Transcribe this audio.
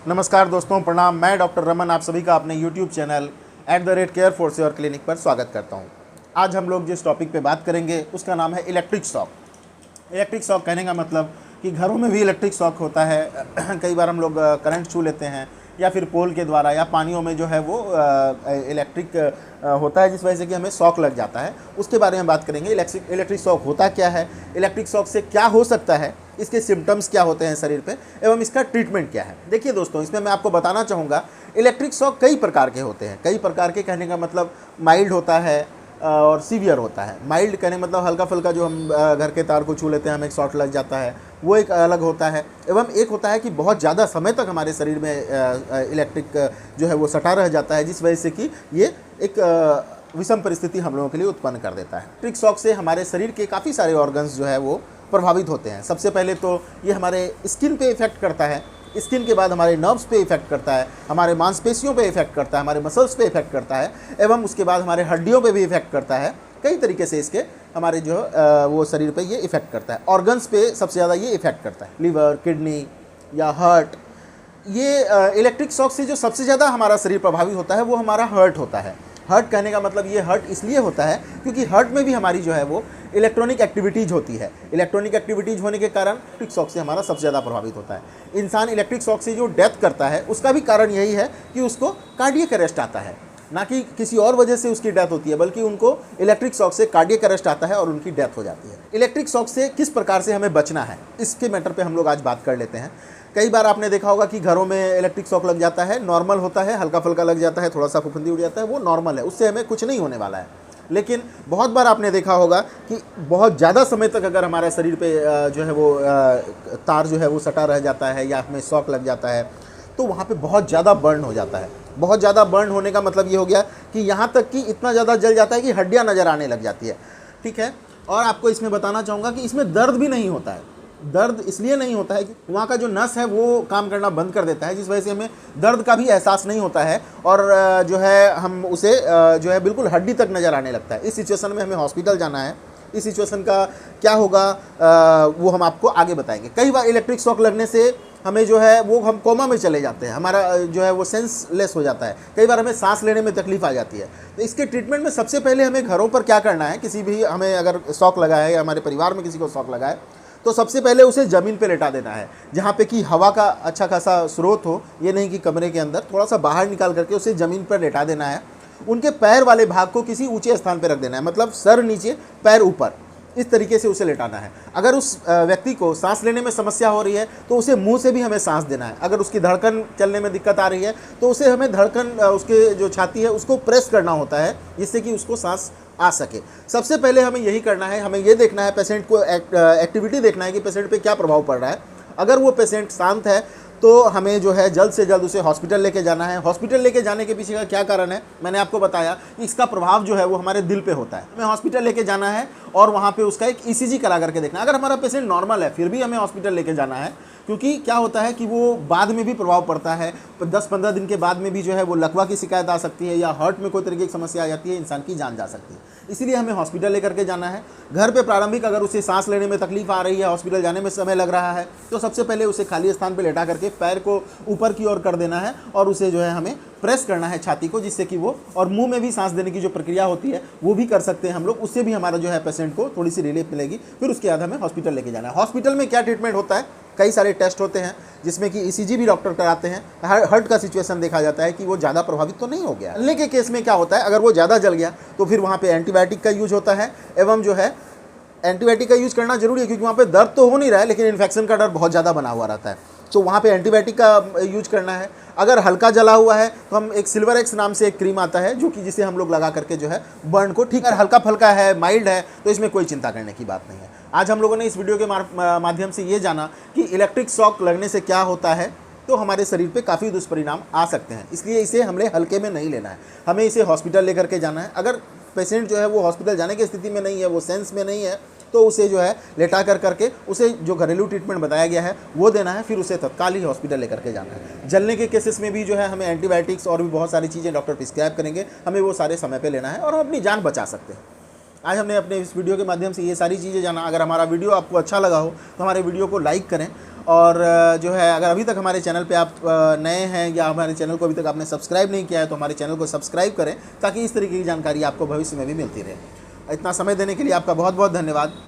नमस्कार दोस्तों, प्रणाम। मैं डॉक्टर रमन आप सभी का अपने YouTube channel @Care for Your clinic पर स्वागत करता हूं। आज हम लोग जिस टॉपिक पे बात करेंगे उसका नाम है इलेक्ट्रिक शॉक। इलेक्ट्रिक शॉक कहने का मतलब कि घरों में भी इलेक्ट्रिक शॉक होता है। कई बार हम लोग करंट छू लेते हैं या फिर पोल के द्वारा या पानियों में जो है वो इलेक्ट्रिक होता है, जिस वजह से कि हमें शॉक लग जाता है। उसके बारे में बात करेंगे। इलेक्ट्रिक शॉक होता क्या है, इलेक्ट्रिक शॉक से क्या हो सकता है, इसके सिम्टम्स क्या होते हैं शरीर पे, एवं इसका ट्रीटमेंट क्या है। देखिए दोस्तों, इसमें मैं आपको बताना चाहूँगा इलेक्ट्रिक शॉक कई प्रकार के होते हैं। कई प्रकार के कहने का मतलब माइल्ड होता है और सीवियर होता है। माइल्ड कहने का मतलब हल्का फुल्का, जो हम घर के तार को छू लेते हैं हमें एक शॉक लग जाता है, वो एक अलग होता है। एवं एक होता है कि बहुत ज़्यादा समय तक हमारे शरीर में इलेक्ट्रिक जो है वो सटा रह जाता है, जिस वजह से कि ये एक विषम परिस्थिति हम लोगों के लिए उत्पन्न कर देता है। इलेक्ट्रिक शॉक से हमारे शरीर के काफ़ी सारे ऑर्गन्स जो है वो प्रभावित होते हैं। सबसे पहले तो ये हमारे स्किन पे इफेक्ट करता है। स्किन के बाद हमारे नर्व्स पे इफेक्ट करता है, हमारे मांसपेशियों पे इफेक्ट करता है, हमारे मसल्स पे इफेक्ट करता है, एवं उसके बाद हमारे हड्डियों पे भी इफेक्ट करता है। कई तरीके से इसके हमारे जो वो शरीर पे ये इफेक्ट करता है। ऑर्गन्स पे सबसे ज़्यादा ये इफेक्ट करता है, लिवर, किडनी या हार्ट। ये इलेक्ट्रिक शॉक से जो सबसे ज़्यादा हमारा शरीर प्रभावित होता है वो हमारा हार्ट होता है। हार्ट कहने का मतलब ये हार्ट इसलिए होता है क्योंकि हार्ट में भी हमारी जो है वो इलेक्ट्रॉनिक एक्टिविटीज़ होती है। इलेक्ट्रॉनिक एक्टिविटीज़ होने के कारण इलेक्ट्रिक शॉक से हमारा सबसे ज़्यादा प्रभावित होता है। इंसान इलेक्ट्रिक शॉक से जो डेथ करता है उसका भी कारण यही है कि उसको कार्डियक अरेस्ट आता है, ना कि किसी और वजह से उसकी डेथ होती है, बल्कि उनको इलेक्ट्रिक शॉक से कार्डियक अरेस्ट आता है और उनकी डेथ हो जाती है। इलेक्ट्रिक शॉक से किस प्रकार से हमें बचना है, इसके मैटर पे हम लोग आज बात कर लेते हैं। कई बार आपने देखा होगा कि घरों में इलेक्ट्रिक शॉक लग जाता है, नॉर्मल होता है, हल्का फुल्का लग जाता है, थोड़ा सा फुफुंदी उड़ जाता है, वो नॉर्मल है, उससे हमें कुछ नहीं होने वाला है। लेकिन बहुत बार आपने देखा होगा कि बहुत ज़्यादा समय तक अगर हमारे शरीर पे जो है वो तार जो है वो सटा रह जाता है या हमें शॉक लग जाता है, तो वहाँ पे बहुत ज़्यादा बर्न हो जाता है। बहुत ज़्यादा बर्न होने का मतलब ये हो गया कि यहाँ तक कि इतना ज़्यादा जल जाता है कि हड्डियाँ नज़र आने लग जाती है। ठीक है, और आपको इसमें बताना चाहूँगा कि इसमें दर्द भी नहीं होता है। दर्द इसलिए नहीं होता है कि वहाँ का जो नस है वो काम करना बंद कर देता है, जिस वजह से हमें दर्द का भी एहसास नहीं होता है और जो है हम उसे जो है बिल्कुल हड्डी तक नज़र आने लगता है। इस सिचुएशन में हमें हॉस्पिटल जाना है। इस सिचुएशन का क्या होगा वो हम आपको आगे बताएंगे। कई बार इलेक्ट्रिक शॉक लगने से हमें जो है वो हम कोमा में चले जाते हैं, हमारा जो है वो सेंसलेस हो जाता है। कई बार हमें सांस लेने में तकलीफ आ जाती है। तो इसके ट्रीटमेंट में सबसे पहले हमें घरों पर क्या करना है, किसी भी हमें अगर शॉक लगा है या हमारे परिवार में किसी को शॉक लगा है तो सबसे पहले उसे ज़मीन पे लेटा देना है, जहाँ पे कि हवा का अच्छा खासा स्रोत हो। ये नहीं कि कमरे के अंदर, थोड़ा सा बाहर निकाल करके उसे ज़मीन पर लेटा देना है। उनके पैर वाले भाग को किसी ऊंचे स्थान पर रख देना है, मतलब सर नीचे पैर ऊपर, इस तरीके से उसे लेटाना है। अगर उस व्यक्ति को सांस लेने में समस्या हो रही है तो उसे मुंह से भी हमें सांस देना है। अगर उसकी धड़कन चलने में दिक्कत आ रही है तो उसे हमें धड़कन उसके जो छाती है उसको प्रेस करना होता है, जिससे कि उसको सांस आ सके। सबसे पहले हमें यही करना है, हमें ये देखना है, पेशेंट को एक्टिविटी देखना है कि पेशेंट पे क्या प्रभाव पड़ रहा है। अगर वो पेशेंट शांत है तो हमें जो है जल्द से जल्द उसे हॉस्पिटल लेके जाना है। हॉस्पिटल लेके जाने के पीछे का क्या कारण है, मैंने आपको बताया कि इसका प्रभाव जो है वो हमारे दिल पे होता है। हमें हॉस्पिटल लेके जाना है और वहाँ पे उसका एक ईसीजी करा करके देखना है। अगर हमारा पेशेंट नॉर्मल है फिर भी हमें हॉस्पिटल लेके जाना है, क्योंकि क्या होता है कि वो बाद में भी प्रभाव पड़ता है। 10-15 दिन के बाद में भी जो है वो लकवा की शिकायत आ सकती है या हार्ट में कोई तरीके की समस्या आ जाती है, इंसान की जान जा सकती है। इसीलिए हमें हॉस्पिटल लेकर के जाना है। घर पे प्रारंभिक अगर उसे सांस लेने में तकलीफ आ रही है, हॉस्पिटल जाने में समय लग रहा है, तो सबसे पहले उसे खाली स्थान पर लेटा करके पैर को ऊपर की ओर कर देना है और उसे जो है हमें प्रेस करना है छाती को, जिससे कि वो, और मुंह में भी सांस देने की जो प्रक्रिया होती है वो भी कर सकते हैं हम लोग। उससे भी हमारा जो है पेशेंट को थोड़ी सी रिलीफ मिलेगी। फिर उसके बाद हमें हॉस्पिटल लेके जाना है। हॉस्पिटल में क्या ट्रीटमेंट होता है, कई सारे टेस्ट होते हैं जिसमें कि ईसीजी भी डॉक्टर कराते हैं। हार्ट का सिचुएशन देखा जाता है कि वो ज़्यादा प्रभावित तो नहीं हो गया। जलने के केस में क्या होता है, अगर वो ज़्यादा जल गया तो फिर वहाँ पे एंटीबायोटिक का यूज होता है। एवं जो है एंटीबायोटिक का यूज करना जरूरी है, क्योंकि वहाँ पे दर्द तो हो नहीं रहा है लेकिन इन्फेक्शन का डर बहुत ज़्यादा बना हुआ रहता है। तो वहाँ पे एंटीबायोटिक का यूज करना है। अगर हल्का जला हुआ है तो हम एक सिल्वर एक्स नाम से एक क्रीम आता है जो कि जिसे हम लोग लगा करके जो है बर्न को ठीक। अगर हल्का फल्का है, माइल्ड है, तो इसमें कोई चिंता करने की बात नहीं है। आज हम लोगों ने इस वीडियो के माध्यम से ये जाना कि इलेक्ट्रिक शॉक लगने से क्या होता है, तो हमारे शरीर पे काफ़ी दुष्परिणाम आ सकते हैं। इसलिए इसे हमने हल्के में नहीं लेना है, हमें इसे हॉस्पिटल लेकर के जाना है। अगर पेशेंट जो है वो हॉस्पिटल जाने की स्थिति में नहीं है, वो सेंस में नहीं है, तो उसे जो है लेटा करके उसे जो घरेलू ट्रीटमेंट बताया गया है वो देना है। फिर उसे तत्काल ही हॉस्पिटल लेकर के जाना है। जलने के केसेस में भी जो है हमें एंटीबायोटिक्स और भी बहुत सारी चीज़ें डॉक्टर प्रिस्क्राइब करेंगे, हमें वो सारे समय पे लेना है और हम अपनी जान बचा सकते हैं। आज हमने अपने इस वीडियो के माध्यम से ये सारी चीज़ें जाना। अगर हमारा वीडियो आपको अच्छा लगा हो तो हमारे वीडियो को लाइक करें और जो है अगर अभी तक हमारे चैनल पे आप नए हैं या हमारे चैनल को अभी तक आपने सब्सक्राइब नहीं किया है तो हमारे चैनल को सब्सक्राइब करें ताकि इस तरीके की जानकारी आपको भविष्य में भी मिलती रहे। इतना समय देने के लिए आपका बहुत बहुत धन्यवाद।